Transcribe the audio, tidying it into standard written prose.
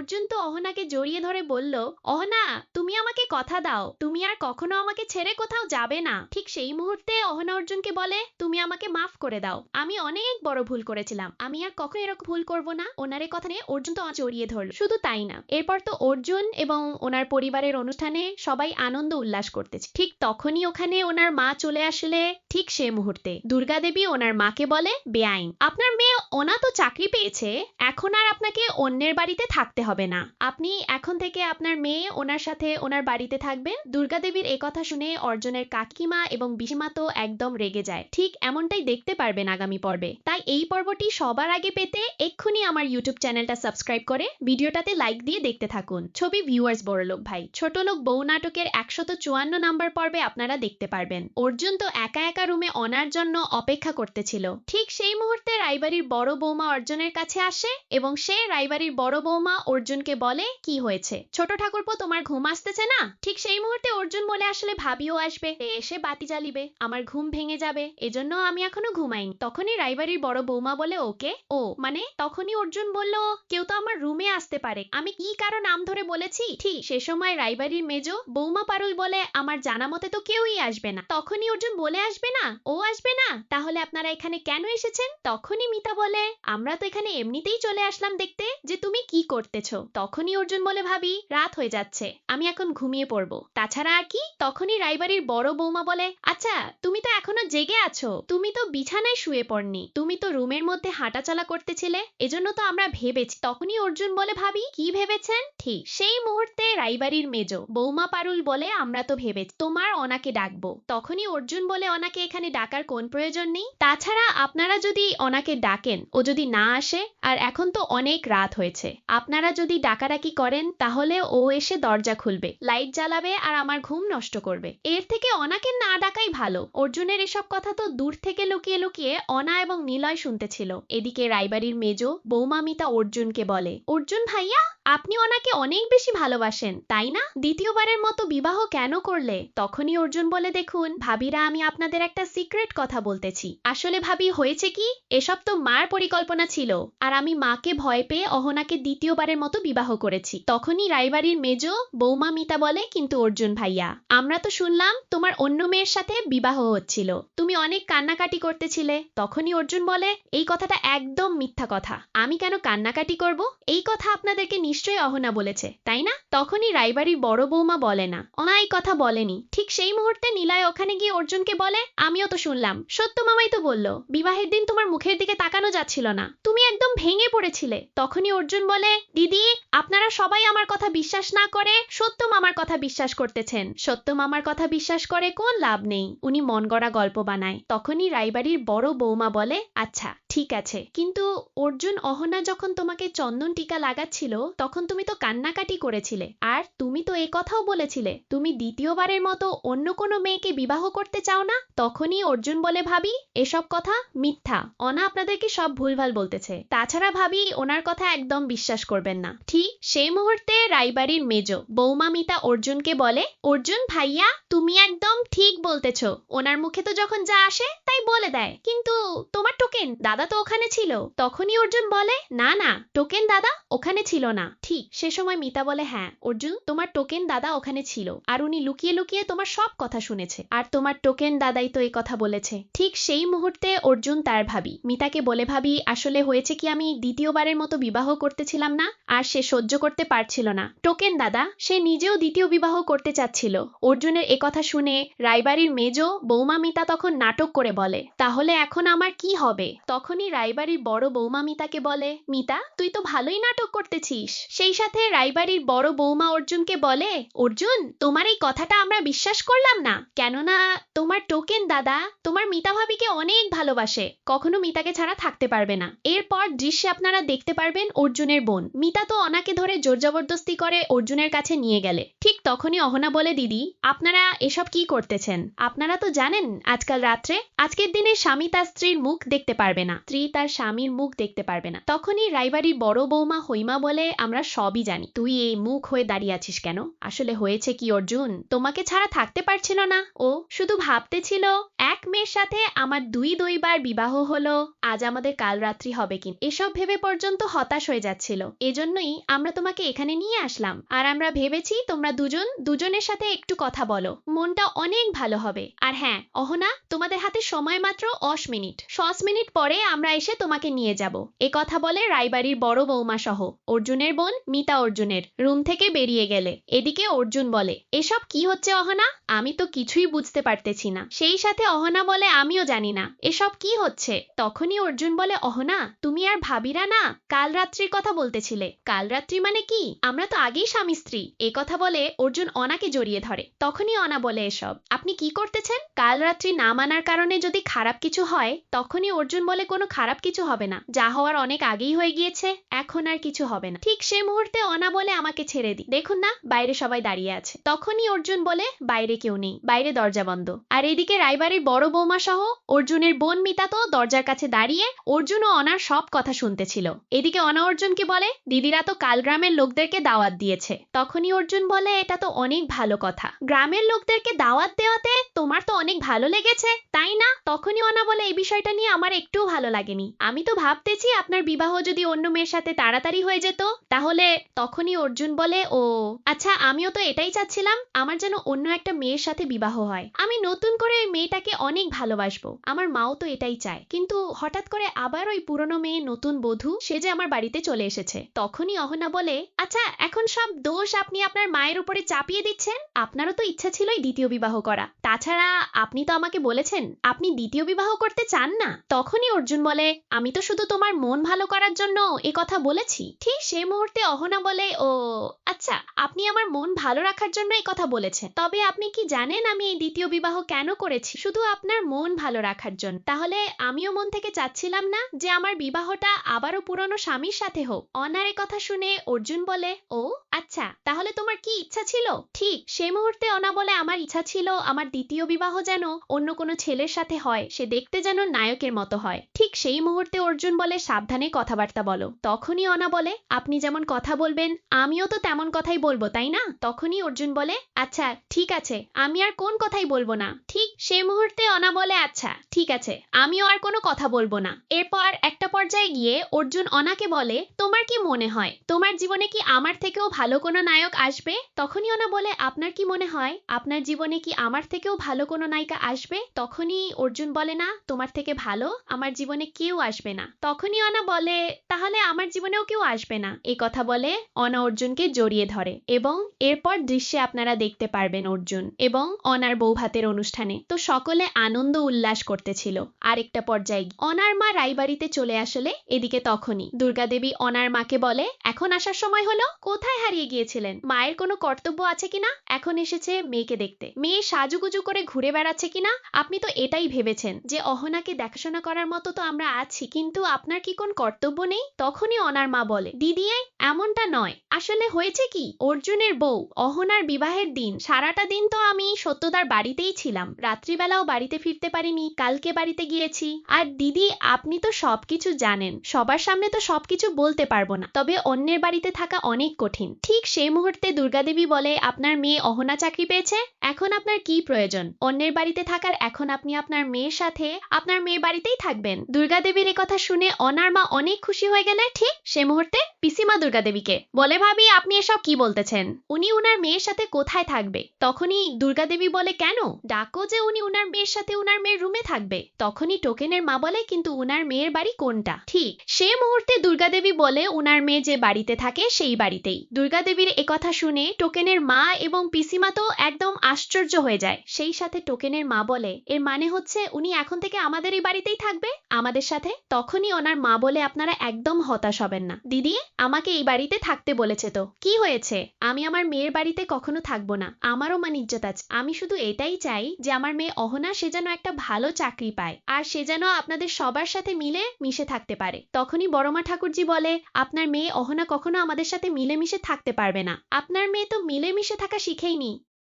অর্জুন তো অহনাকে জড়িয়ে ধরে বলল, অহনা তুমি আমাকে কথা দাও, তুমি আর কখনো আমাকে ছেড়ে কোথাও যাবে না। ঠিক সেই মুহূর্তে অহনা অর্জুনকে বলে, তুমি আমাকে মাফ করে দাও, আমি অনেক বড় ভুল করেছিলাম, আমি আর কখনো এরকম ভুল করব না। ওনার কথা নিয়ে অর্জুন তো জড়িয়ে ধরল। শুধু তাই না, এরপর তো অর্জুন এবং ওনার পরিবারের অনুষ্ঠানে সবাই আনন্দ উল্লাস করতেছে। ঠিক তখনই ওখানে ওনার মা চলে আসলে। ঠিক সে মুহূর্তে দুর্গা দেবী ওনার মাকে বলে, বেআইন, আপনার মেয়ে ওনা তো চাকরি পেয়েছে, এখন আর আপনাকে অন্যের বাড়িতে থাকতে হবে না, আপনি এখন থেকে আপনার মেয়ে ওনার সাথে ওনার বাড়িতে থাকবেন। দুর্গা দেবীর এই কথা শুনে অর্জুনের কাকিমা এবং পিসিমা তো একদম রেগে যায়। ঠিক এমনটাই দেখতে পারবেন আগামী পর্বে। তাই এই পর্বটি সবার আগে পেতে এক্ষুনি আমার ইউটিউব চ্যানেলটা সাবস্ক্রাইব করে ভিডিওটাতে লাইক দিয়ে দেখতে থাকুন। ছবি ভিউয়ার্স বড়লোক ভাই ছোটলোক বউ নাটকের 154 নাম্বার পর্বে আপনারা দেখতে পারবেন অর্জুন তো একা একা রুমে অনার জন্য অপেক্ষা করতেছিল। ঠিক সেই মুহূর্তে রাইবাড়ির বড় বৌমা অর্জুনের কাছে আসে এবং সে রাইবাড়ির বড় বৌমা অর্জুনকে বলে, কি হয়েছে ছোট ঠাকুরপো, তোমার ঘুম আসতেছে না? ঠিক সেই মুহূর্তে অর্জুন বলে, আসলে ভাবিও আসবে, এসে বাতি জ্বালিবে, আমার ঘুম ভেঙে যাবে, এজন্য আমি এখনো ঘুমাইনি। তখনই রাইবাড়ির বড় বৌমা বলে, ওকে, ও মানে? তখনই অর্জুন বলল, কেউ তো আমার রুমে আসতে পারে, আমি কি কারো নাম ধরে বলেছি? ঠিক সে সময় রাইবাড়ির মেজো বৌমা পারুল বলে, আমার জানা মতে তো কেউই আসবে না। তখনই অর্জুন বলে, আসবে না? ও আসবে না? তাহলে আপনারা এখানে কেন এসেছেন? তখনই মিতা বলে, আমরা তো এখানে এমনিতেই চলে আসলাম দেখতে যে তুমি কি করতেছো। তখনই অর্জুন বলে, ভাবি রাত হয়ে যাচ্ছে, আমি এখন ঘুমিয়ে পড়বো, তাছাড়া আর কি? তখনই রাইবাড়ির বড় বৌমা বলে, আচ্ছা তুমি তো এখনো জেগে আছো, তুমি তো বিছানায় শুয়ে পড়নি, তুমি তো রুমের মধ্যে হাঁটাচলা করতেছিলে, এজন্য তো আমরা ভেবেছি। তখনই অর্জুন বলে, ভাবি কি ভেবেছেন? ঠিক সেই মুহূর্তে রাইবাড়ির মেজো বৌমা পারুল বলে, আমরা তো ভেবেছি তোমার অনাকে ডাকবো। তখনই অর্জুন বলে, অনাকে এখানে ডাকার কোন প্রয়োজন নেই, তাছাড়া আপনারা যদি অনাকে ডাকেন ও যদি না আসে, আর এখন তো অনেক রাত হয়েছে, আপনারা যদি ডাকাডাকি করেন তাহলে ও এসে দরজা খুলবে, লাইট জ্বালাবে আর আমার ঘুম নষ্ট করবে, এর থেকে অনাকে না ডাকাই ভালো। অর্জুনের এসব কথা তো দূর থেকে লুকিয়ে লুকিয়ে অনা এবং নিলয় শুনতেছিল। এদিকে রাইবাড়ির মেজো বৌমা মিতা অর্জুনকে বলে, অর্জুন ভাইয়া আপনি ওনাকে অনেক বেশি ভালোবাসেন তাই না? দ্বিতীয়বারের মতো বিবাহ কেন করলে? তখনই অর্জুন বলে, দেখুন ভাবিরা, আমি আপনাদের একটা সিক্রেট কথা বলতেছি। আসলে ভাবি হয়েছে কি, এসব তো মার পরিকল্পনা ছিল, আর আমি মাকে ভয় পেয়ে অহনাকে দ্বিতীয়বারের মতো বিবাহ করেছি। তখনই রাইবাড়ির মেজো বৌমা মিতা বলে, কিন্তু অর্জুন ভাইয়া, আমরা তো শুনলাম তোমার অন্য মেয়ের সাথে বিবাহ হচ্ছিল, তুমি অনেক কান্নাকাটি করতেছিলে। তখনই অর্জুন বলে, এই কথাটা একদম মিথ্যা কথা, আমি কেন কান্নাকাটি করব? এই কথা আপনাদেরকে নিশ্চয়ই অহনা বলেছে তাই না? তখনই রাইবাড়ির বড় বৌমা বলে, না অনা এই কথা বলেনি। ঠিক সেই মুহূর্তে নিলয় ওখানে গিয়ে অর্জুনকে বলে, আমিও তো শুনলাম, সত্য মামাই তো বলল বিবাহের দিন তোমার মুখের দিকে তাকানো যাচ্ছিল না, তুমি একদম ভেঙে পড়েছিলে। তখনই অর্জুন বলে, দিদি আপনারা সবাই আমার কথা বিশ্বাস না করে সত্য মামার কথা বিশ্বাস করতেছেন, সত্য মামার কথা বিশ্বাস করে কোন লাভ নেই, উনি মন গড়া গল্প বানায়। তখনই রাইবাড়ির বড় বৌমা বলে, আচ্ছা ঠিক আছে, কিন্তু অর্জুন অহনা যখন তোমাকে চন্দন টিকা লাগাচ্ছিল তখন তুমি তো কান্নাকাটি করেছিলে, আর তুমি তো এই কথাও বলেছিলে তুমি দ্বিতীয়বারের মতো অন্য কোনো মেয়েকে বিবাহ করতে চাও না। তখনই অর্জুন বলে, ভাবি এসব কথা মিথ্যা, অনা আপনাদেরকে সব ভুলভাল বলতেছে, তাছাড়া ভাবি ওনার কথা একদম বিশ্বাস করবেন না। ঠিক সেই মুহূর্তে রাইবাড়ির মেজো বৌমা মিতা অর্জুনকে বলে, অর্জুন ভাইয়া তুমি একদম ঠিক বলতেছ, ওনার মুখে তো যখন যা আসে তাই বলে দেয়, কিন্তু তোমার টোকেন দাদা তো ওখানে ছিল। তখনই অর্জুন বলে, না না টোকেন দাদা ওখানে ছিল না। ঠিক সে সময় মিতা বলে, হ্যাঁ অর্জুন তোমার টোকেন দাদা ওখানে ছিল, আর উনি লুকিয়ে লুকিয়ে তোমার সব কথা শুনেছে, আর তোমার টোকেন দাদাই তো এই কথা বলেছে। ঠিক সেই মুহূর্তে অর্জুন তার ভাবি মিতাকে বলে, ভাবি আসলে হয়েছে কি, আমি দ্বিতীয়বারের মতো বিবাহ করতেছিলাম না, আর সে সহ্য করতে পারছিল না, টোকেন দাদা সে নিজেও দ্বিতীয় বিবাহ করতে চাচ্ছিল। অর্জুনের একথা শুনে রাইবাড়ির মেজো বৌমা মিতা তখন নাটক করে বলে, তাহলে এখন আমার কি হবে? তখনই রাইবাড়ির বড় বৌমা মিতাকে বলে, মিতা তুই তো ভালোই নাটক করতেছিস। সেই সাথে রাইবাড়ির বড় বৌমা অর্জুনকে বলে, অর্জুন তোমার এই কথাটা আমরা বিশ্বাস করলাম না, কেননা তোমার টোকেন দাদা তোমার মিতা ভাবিকে অনেক ভালোবাসে, কখনো মিতাকে ছাড়া থাকতে পারবে না। এরপর দৃশ্যে আপনারা দেখতে পারবেন অর্জুনের বোন মিতা তো অনাকে ধরে জোর জবরদস্তি করে অর্জুনের কাছে নিয়ে গেলে। ঠিক তখনই অহনা বলে, দিদি আপনারা এসব কি করতেছেন? আপনারা তো জানেন আজকাল রাত্রে, আজকের দিনে স্বামী তার স্ত্রীর মুখ দেখতে পারবে না, স্ত্রী তার স্বামীর মুখ দেখতে পারবে না। তখনই রাইবাড়ির বড় বৌমা হৈমা বলে, আমরা সবই জানি, তুই এই মুখ হয়ে দাঁড়িয়ে আছিস কেন? আসলে হয়েছে কি অর্জুন, তোমাকে ছাড়া থাকতে পারছিল না, ও শুধু ভাবতেছিল এক মেয়ের সাথে আমার দুইবার বিবাহ হলো, আজ আমাদের কাল রাত্রি হবে কি, এসব ভেবে পর্যন্ত হতাশ হয়ে যাচ্ছিল, এজন্যই আমরা তোমাকে তোমাকে এখানে নিয়ে আসলাম, আর আমরা ভেবেছি তোমরা দুজনের সাথে একটু কথা বলো, মনটা অনেক ভালো হবে। আর হ্যাঁ অহনা, তোমাদের হাতে সময় মাত্র 10 মিনিট, 10 মিনিট পরে আমরা এসে তোমাকে নিয়ে যাব। এ কথা বলে রায়বাড়ির বড় বৌমা সহ অর্জুনের বোন মিতা অর্জুনের রুম থেকে বেরিয়ে গেলে। এদিকে অর্জুন বলে, এসব কি হচ্ছে অহনা? আমি তো কিছুই বুঝতে পারতেছি না। সেই সাথে অহনা বলে, আমিও জানি না এসব কি হচ্ছে। তখনই অর্জুন বলে, অহনা তুমি আর ভাবিরা না কাল রাত্রির কথা বলতেছিলে। কাল রাত্রি মানে কি? আমরা তো আগেই স্বামী স্ত্রী। এ কথা বলে অর্জুন অনাকে জড়িয়ে ধরে। তখনই অনা বলে, এসব আপনি কি করতেছেন? কাল রাত্রি না মানার কারণে যদি খারাপ কিছু হয়, তখনই অর্জুন বলে, কোনো খারাপ কিছু হবে না, যা হওয়ার অনেক আগেই হয়ে গিয়েছে, এখন আর কিছু হবে না। ঠিক সে মুহূর্তে অনা বলে, আমাকে ছেড়ে দি, দেখুন না বাইরে সবাই দাঁড়িয়ে আছে। তখনই অর্জুন বলে, বাইরে কেউ নেই, বাইরে দরজা বন্ধ। আর এদিকে রায়বাড়ির বড় বৌমা সহ অর্জুনের বোন মিতা তো দরজার কাছে দাঁড়িয়ে অর্জুন ও অনার সব কথা শুনতেছিল। এদিকে অনা অর্জুনকে বলে, দিদিরা তো কাল গ্রামের লোকদেরকে দাওয়াত দিয়েছে। তখনই অর্জুন বলে, এটা তো অনেক ভালো কথা, গ্রামের লোকদেরকে দাওয়াত দেওয়াতে তোমার তো অনেক ভালো লেগেছে তাই না? তখনই অনা বলে, এই বিষয়টা নিয়ে আমার একটুও ভালো লাগেনি, আমি তো ভাবতেছি আপনার বিবাহ যদি অন্য মেয়ের সাথে তাড়াতাড়ি হয়ে যেত তাহলে। তখনই অর্জুন বলে, ও আচ্ছা, আমিও তো এটাই চাচ্ছিলাম, আমার যেন অন্য একটা মেয়ের সাথে বিবাহ হয়, আমি নতুন করে ওই মেয়েটাকে অনেক ভালোবাসবো, আমার মাও তো এটাই চায়, কিন্তু হঠাৎ করে আবার ওই পুরনো মেয়ে নতুন বধূ সে যে আমার বাড়িতে চলে এসেছে। তখনই অহনা বলে, আচ্ছা এখন সব দোষ আপনি আপনার মায়ের উপরে চাপিয়ে দিচ্ছেন, আপনারও তো ইচ্ছা ছিলই দ্বিতীয় বিবাহ করা, তাছাড়া আপনি তো আমাকে বলেছেন আপনি দ্বিতীয় বিবাহ করতে চান না। তখনই অর্জুন বলে, আমি তো শুধু তোমার মন ভালো করার জন্য এ কথা বলেছি। ঠিক সে মুহূর্তে অহনা বলে, ও আচ্ছা, আপনি আমার মন ভালো রাখার জন্য এই কথা বলেছেন, তবে আপনি কি জানেন আমি এই দ্বিতীয় বিবাহ কেন করেছি? শুধু আপনার মন ভালো রাখার জন্য। তাহলে আমিও মন থেকে চাচ্ছিলাম না যে আমার বিবাহটা আবারও পুরনো স্বামীর সাথে হোক। অনার এ কথা শুনে অর্জুন বলে, ও আচ্ছা, তাহলে তোমার কি ইচ্ছা ছিল? ঠিক সে মুহূর্তে অনা বলে, আমার ইচ্ছা ছিল আমার দ্বিতীয় বিবাহ যেন অন্য কোনো ছেলের সাথে হয়, সে দেখতে যেন নায়কের মতো হয়। ঠিক সেই মুহূর্তে অর্জুন বলে, সাবধানে কথাবার্তা বলো। তখনই অনা বলে, আপনি যেমন কথা বলবেন আমিও তো তেমন কথাই বলবো তাই না? তখনই অর্জুন বলে, আচ্ছা ঠিক আছে, আমি আর কোন কথাই বলবো না। ঠিক সে মুহূর্তে অনা বলে, আচ্ছা ঠিক আছে, আমিও আর কোনো কথা বলবো না। এরপর একটা পর্যায়ে গিয়ে অর্জুন অনাকে বলে, তোমার কি মনে হয় তোমার জীবনে কি আমার থেকেও ভালো কোনো নায়ক আসবে? তখনই অনা বলে, আপনার কি মনে হয় আপনার জীবনে কি আমার থেকেও ভালো কোনো নায়িকা আসবে? তখনই অর্জুন বলে, না, তোমার থেকে ভালো আমার জীবনে কেউ আসবে না। তখনই অনা বলে, তাহলে আমার জীবনেও কেউ আসবে না। এই কথা বলে অনা অর্জুনকে জড়িয়ে ধরে এবং এরপর দৃশ্যে আপনারা দেখতে পারবেন অর্জুন এবং অনার বৌভাতের অনুষ্ঠানে তো সকলে আনন্দ উল্লাস করতেছিল। আরেকটা পর্যায়ে অনার মা রায়বাড়িতে চলে আসলে এদিকে তখনই দুর্গাদেবী অনার মাকে বলে, এখন আসার সময় হলো, কোথায় হারিয়ে গিয়েছিলেন? মায়ের কোনো কর্তব্য আছে কিনা? এখন এসেছে মেয়েকে দেখতে, মেয়ে সাজুগুজু করে ঘুরে বেড়াচ্ছে কিনা? আপনি তো এটাই ভেবেছেন যে অহনাকে দেখাশোনা করার মতো তো আমরা আছি, কিন্তু আপনার কি কোন কর্তব্য নেই? তখনই অনার মা বলে, দিদি এমনটা নয়, আসলে হয়েছে কি, অর্জুনের বউ অহনার বিবাহের দিন সারাটা দিন তো আমি সত্যদার বাড়িতেই ছিলাম, রাত্রিবেলাও বাড়িতে ফিরতে পারিনি, কালকে বাড়িতে গিয়েছি। আর দিদি আপনি তো সবকিছু জানেন, সবার সামনে তো সবকিছু বলতে পারবো না, তবে অন্যের বাড়িতে থাকা অনেক কঠিন। ঠিক সেই মুহূর্তে দুর্গাদেবী বলে, আপনার মেয়ে অহনা চাকরি পেয়েছে, এখন আপনার কি প্রয়োজন অন্যের বাড়িতে থাকার? এখন আপনি আপনার মেয়ের সাথে আপনার মেয়ে বাড়িতেই থাকবেন। দুর্গাদেবীর এ কথা শুনে অনার মা অনেক খুশি হয়ে গেলে ঠিক সে মুহূর্তে পিসিমা দুর্গাদেবীকে বলে, ভাবি আপনি এসব কি বলতেছেন, উনি উনার মেয়ের সাথে কোথায় থাকবে? তখনই দুর্গাদেবী বলে, কেন ডাকো যে উনি উনার মেয়ের সাথে উনার মেয়ের রুমে থাকবে। তখনই টোকেনের মা বলে, কিন্তু উনার মেয়ের বাড়ি কোনটা? ঠিক সে মুহূর্তে দুর্গাদেবী বলে, উনার মেয়ে যে বাড়িতে থাকে সেই বাড়িতেই। দুর্গাদেবীর এ কথা শুনে টোকেনের মা এবং পিসিমা তো একদম আশ্চর্য হয়ে যায়। সেই সাথে টোকেনের মা বলে, এর মানে হচ্ছে উনি এখন থেকে আমাদের এই বাড়িতেই থাকবে আমাদের সাথে? তখনই ওনার মা বলে, আপনারা একদম হতাশ হবেন না, দিদি আমাকে এই বাড়িতে থাকতে বলেছে, তো কি হয়েছে, আমি আমার মেয়ের বাড়িতে কখনো থাকবো না, আমারও মান ইজ্জত আছে, আমি শুধু এটাই চাই যে আমার মেয়ে অহনা সে যেন একটা ভালো চাকরি পায়, আর সে যেন আপনাদের সবার সাথে মিলে মিশে থাকতে পারে। তখনই বড়মা ঠাকুরজি বলে, আপনার মেয়ে অহনা কখনো আমাদের সাথে মিলেমিশে থাকতে পারবে না, আপনার মেয়ে তো মিলেমিশে থাকা শিখেইনি।